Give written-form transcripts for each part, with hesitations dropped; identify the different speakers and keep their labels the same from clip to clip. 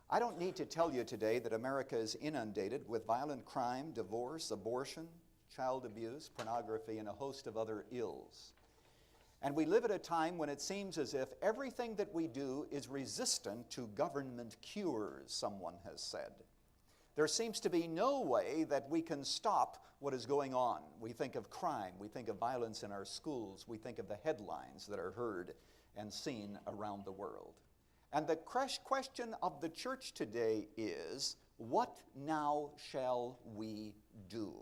Speaker 1: I don't need to tell you today that America is inundated with violent crime, divorce, abortion, child abuse, pornography, and a host of other ills. And we live at a time when it seems as if everything that we do is resistant to government cures, someone has said. There seems to be no way that we can stop what is going on. We think of crime, we think of violence in our schools, we think of the headlines that are heard and seen around the world. And the question of the church today is, what now shall we do?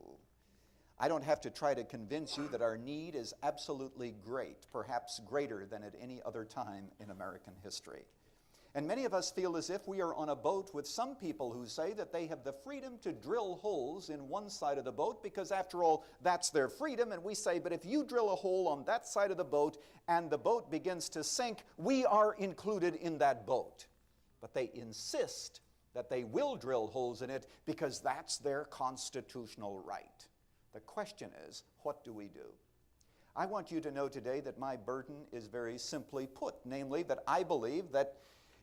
Speaker 1: I don't have to try to convince you that our need is absolutely great, perhaps greater than at any other time in American history. And many of us feel as if we are on a boat with some people who say that they have the freedom to drill holes in one side of the boat because, after all, that's their freedom. And we say, but if you drill a hole on that side of the boat and the boat begins to sink, we are included in that boat. But they insist that they will drill holes in it because that's their constitutional right. The question is, what do we do? I want you to know today that my burden is very simply put, namely that I believe that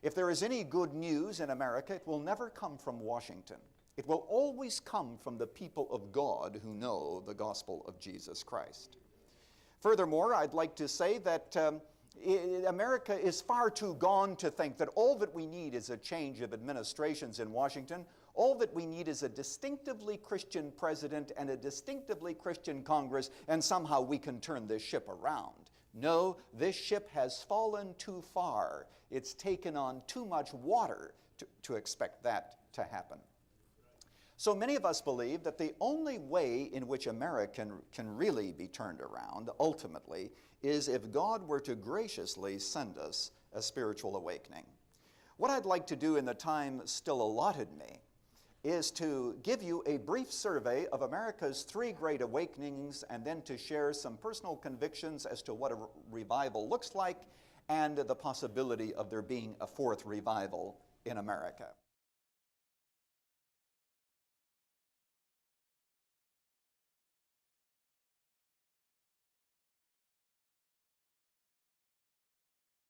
Speaker 1: if there is any good news in America, it will never come from Washington. It will always come from the people of God who know the gospel of Jesus Christ. Furthermore, I'd like to say that America is far too gone to think that all that we need is a change of administrations in Washington. All that we need is a distinctively Christian president and a distinctively Christian Congress, and somehow we can turn this ship around. No, this ship has fallen too far. It's taken on too much water to expect that to happen. So many of us believe that the only way in which America can really be turned around, ultimately, is if God were to graciously send us a spiritual awakening. What I'd like to do in the time still allotted me is to give you a brief survey of America's three great awakenings and then to share some personal convictions as to what a revival looks like and the possibility of there being a fourth revival in America.